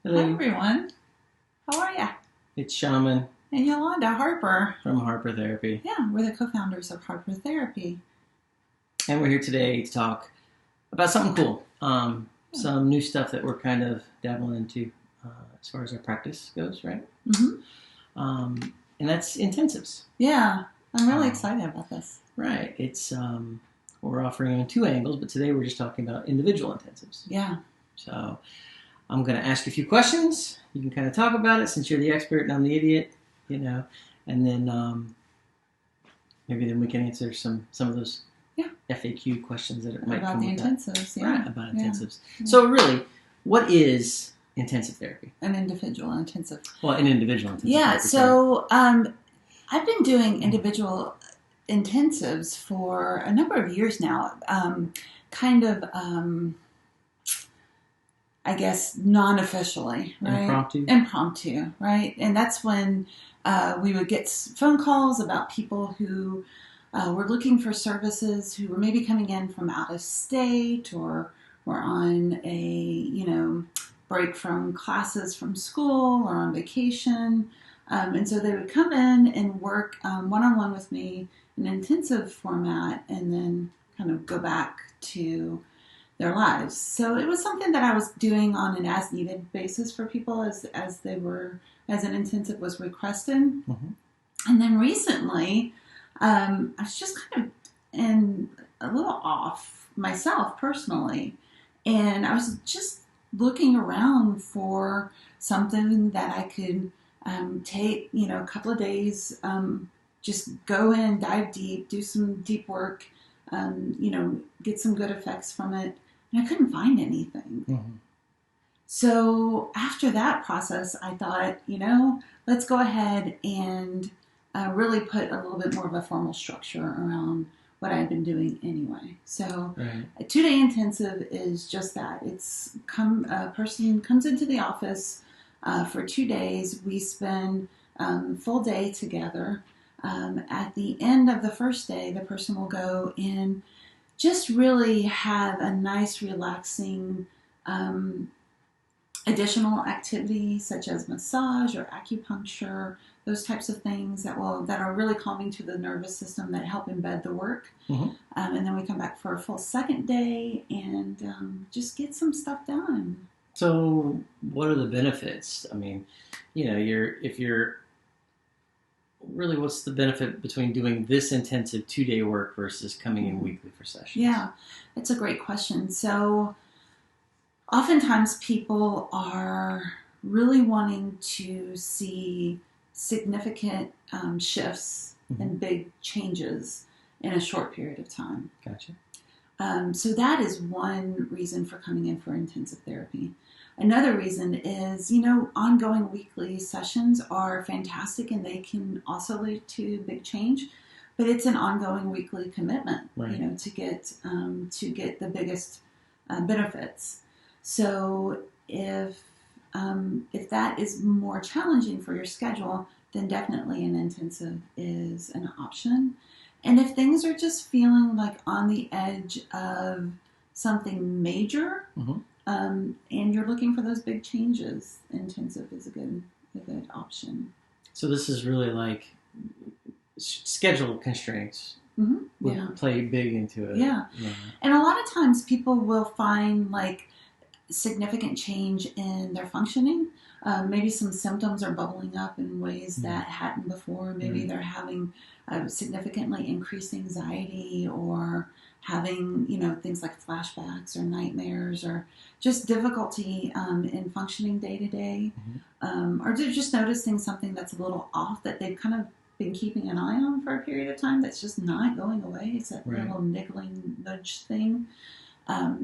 Hello. Hi, everyone. How are ya? It's Shaman And Yolanda Harper. from Harper Therapy. Yeah, we're the co-founders of Harper Therapy. And we're here today to talk about something cool. Some new stuff that we're kind of dabbling into as far as our practice goes, right? Mm-hmm. And that's intensives. Yeah, I'm really excited about this. Right. It's we're offering on two angles, but today we're just talking about individual intensives. Yeah. So I'm going to ask you a few questions. You can kind of talk about it since you're the expert and I'm the idiot, and then maybe then we can answer some of those FAQ questions that might about come the with intensives. that. Yeah. Right, about intensives. Yeah. So really, what is intensive therapy? An individual intensive. Well, an individual intensive Yeah. therapy. So I've been doing individual intensives for a number of years now. I guess non-officially, right? Impromptu, right? And that's when we would get phone calls about people who were looking for services, who were maybe coming in from out of state or were on a break from classes from school or on vacation. And so they would come in and work one-on-one with me in an intensive format and then kind of go back to their lives. So it was something that I was doing on an as-needed basis for people as an intensive was requested. Mm-hmm. And then recently, I was just kind of a little off myself personally. And I was just looking around for something that I could take, a couple of days, just go in, dive deep, do some deep work, get some good effects from it. And I couldn't find anything. Mm-hmm. So after that process, I thought, let's go ahead and really put a little bit more of a formal structure around what I've been doing anyway. So a 2-day intensive is just that. It's a person comes into the office for 2 days. We spend full day together. At the end of the first day, the person will go in, just really have a nice, relaxing additional activity such as massage or acupuncture, those types of things that are really calming to the nervous system that help embed the work. Mm-hmm. And then we come back for a full second day and just get some stuff done. So what are the benefits? I mean, what's the benefit between doing this intensive 2-day work versus coming in weekly for sessions? Yeah, it's a great question. So oftentimes people are really wanting to see significant shifts and big changes in a short period of time. Gotcha. So that is one reason for coming in for intensive therapy. Another reason is, ongoing weekly sessions are fantastic and they can also lead to big change, but it's an ongoing weekly commitment, right. To get the biggest benefits. So if that is more challenging for your schedule, then definitely an intensive is an option. And if things are just feeling like on the edge of something major, and you're looking for those big changes, intensive is a good option. So this is really like schedule constraints. Mm-hmm. Play big into it. Yeah. And a lot of times people will find like significant change in their functioning. Maybe some symptoms are bubbling up in ways that hadn't before. Maybe they're having significantly increased anxiety or having, things like flashbacks or nightmares or just difficulty in functioning day to day. Or they're just noticing something that's a little off that they've kind of been keeping an eye on for a period of time that's just not going away. It's that little niggling nudge thing.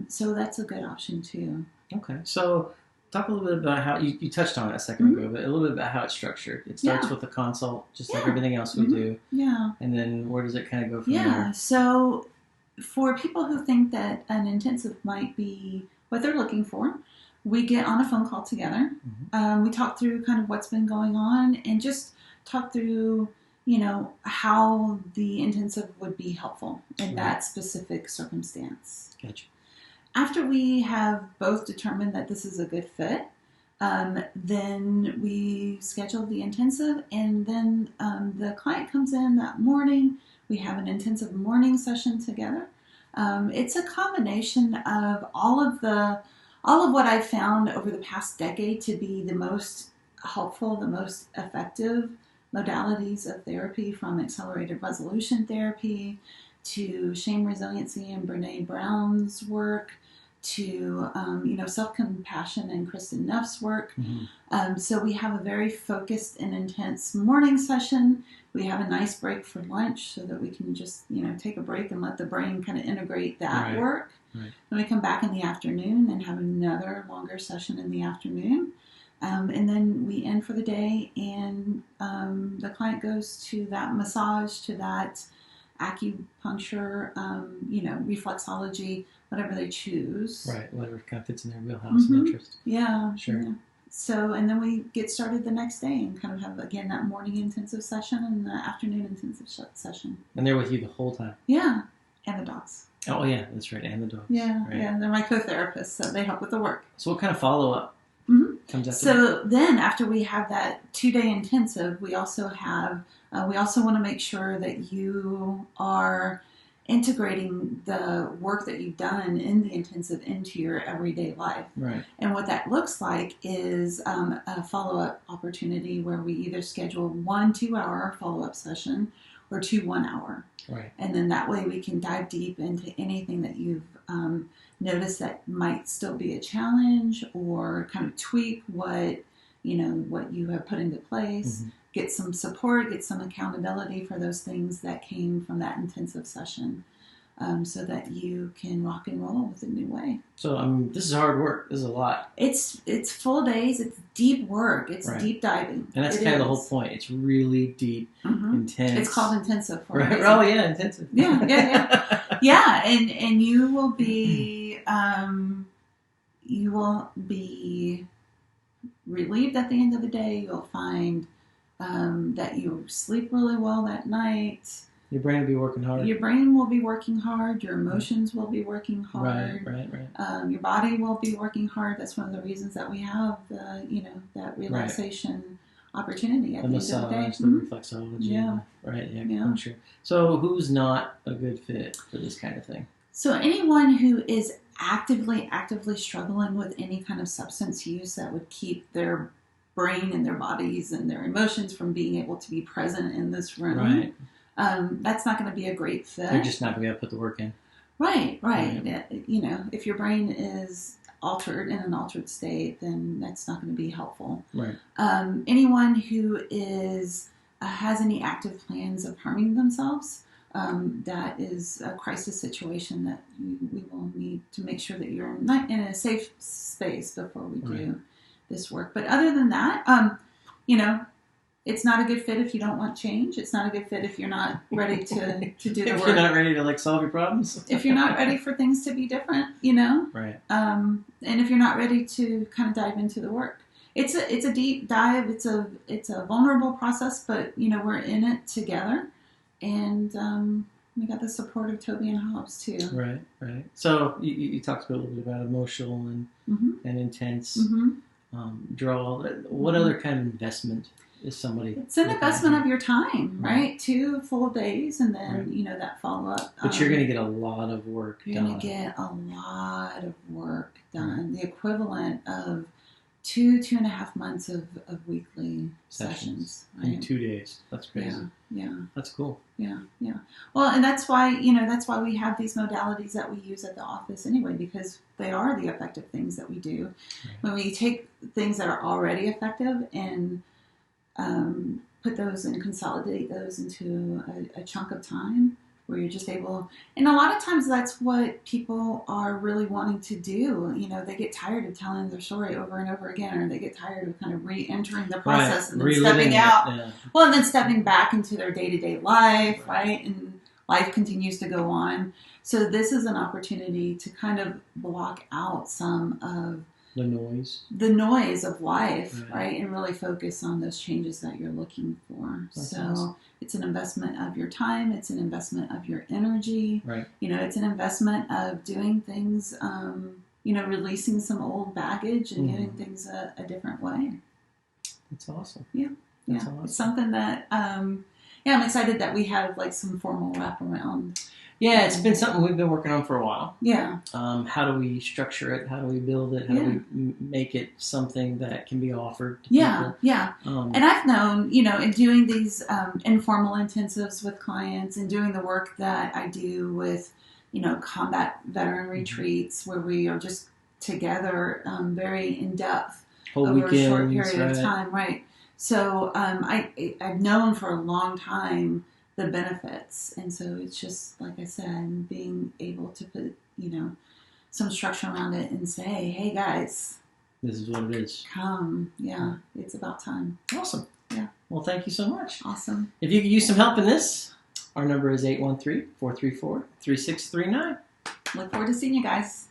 So that's a good option too. Okay. So talk a little bit about how you touched on it a second ago, but a little bit about how it's structured. It starts with a consult, just like everything else we do. Yeah. And then where does it kind of go from there? Yeah. So for people who think that an intensive might be what they're looking for, we get on a phone call together. We talk through kind of what's been going on and just talk through, how the intensive would be helpful in that specific circumstance. Gotcha. After we have both determined that this is a good fit, Then we schedule the intensive, and then the client comes in that morning. We have an intensive morning session together. It's a combination of all of what I've found over the past decade to be the most helpful, the most effective modalities of therapy, from accelerated resolution therapy to shame resiliency and Brene Brown's work, to self-compassion and Kristen Neff's work. So we have a very focused and intense morning session. We have a nice break for lunch so that we can just take a break and let the brain kind of integrate that work. Then we come back in the afternoon and have another longer session in the afternoon. And then we end for the day, and the client goes to that massage, to that acupuncture, reflexology, whatever they choose. Right, whatever kind of fits in their wheelhouse and interest. Yeah. Sure. Yeah. So, and then we get started the next day and kind of have, again, that morning intensive session and the afternoon intensive session. And they're with you the whole time? Yeah, and the dogs. Oh, yeah, that's right, and the dogs. Yeah, right. Yeah, they're my co-therapists, so they help with the work. So what kind of follow-up comes after So then, after we have that 2-day intensive, we also want to make sure that you are integrating the work that you've done in the intensive into your everyday life. Right. And what that looks like is a follow-up opportunity where we either schedule 1 2-hour follow-up session or 2 1-hour. Right. And then that way we can dive deep into anything that you've noticed that might still be a challenge, or kind of tweak what you have put into place. Get some support, get some accountability for those things that came from that intensive session, so that you can rock and roll with a new way. So this is hard work. This is a lot. It's full days. It's deep work. It's deep diving. And that's kind of the whole point. It's really deep, intense. It's called intensive for a reason. Oh yeah, intensive. Yeah. Yeah, and you will be relieved at the end of the day. You'll find that you sleep really well that night. Your brain will be working hard. Your brain will be working hard. Your emotions will be working hard. Right. Your body will be working hard. That's one of the reasons that we have that relaxation opportunity at the end of the day. The reflexology. Yeah. Right. Yeah. I'm sure. So who's not a good fit for this kind of thing? So anyone who is actively struggling with any kind of substance use that would keep their brain and their bodies and their emotions from being able to be present in this room. Right. That's not going to be a great fit. They're just not going to be able to put the work in. Right. If your brain is altered, in an altered state, then that's not going to be helpful. Right. Anyone who has any active plans of harming themselves, that is a crisis situation that we will need to make sure that you're not in a safe space before we do this work. But other than that, it's not a good fit if you don't want change. It's not a good fit if you're not ready to do the work. If you're not ready to solve your problems. If you're not ready for things to be different, Right. And if you're not ready to kind of dive into the work. It's a deep dive. It's a vulnerable process, but we're in it together, and we got the support of Toby and Hobbs too. Right. So you talked a little bit about emotional and intense draw. What other kind of investment is somebody? It's an investment of your time, right? 2 full days, and then that follow up. But you're going to get a lot of work done. You're going to get a lot of work done. The equivalent of 2.5 months of weekly sessions. Right? In 2 days. That's crazy. Yeah. That's cool. Yeah. Well, and that's why we have these modalities that we use at the office anyway, because they are the effective things that we do. Right. When we take things that are already effective and put those and consolidate those into a chunk of time where you're just able, and a lot of times that's what people are really wanting to do. They get tired of telling their story over and over again, or they get tired of kind of re-entering the process and then stepping out. Yeah. Well, and then stepping back into their day-to-day life, right? And life continues to go on. So this is an opportunity to kind of block out some of the noise of life, right? And really focus on those changes that you're looking for. That's awesome. It's an investment of your time. It's an investment of your energy. Right. It's an investment of doing things releasing some old baggage and getting things a different way. That's awesome. Yeah. That's awesome. It's something that, I'm excited that we have like some formal wraparound. Yeah, it's been something we've been working on for a while. Yeah. How do we structure it? How do we build it? How do we make it something that can be offered to people? Yeah. And I've known, in doing these informal intensives with clients and doing the work that I do with, combat veteran retreats where we are just together very in-depth over a short period of time, right? So I've known for a long time the benefits, and so it's just like I said, being able to put some structure around it and say, hey guys, this is what it is, come. It's about time. Awesome. Well, thank you so much. Awesome. If you could use some help in this, our number is 813-434-3639. Look forward to seeing you guys.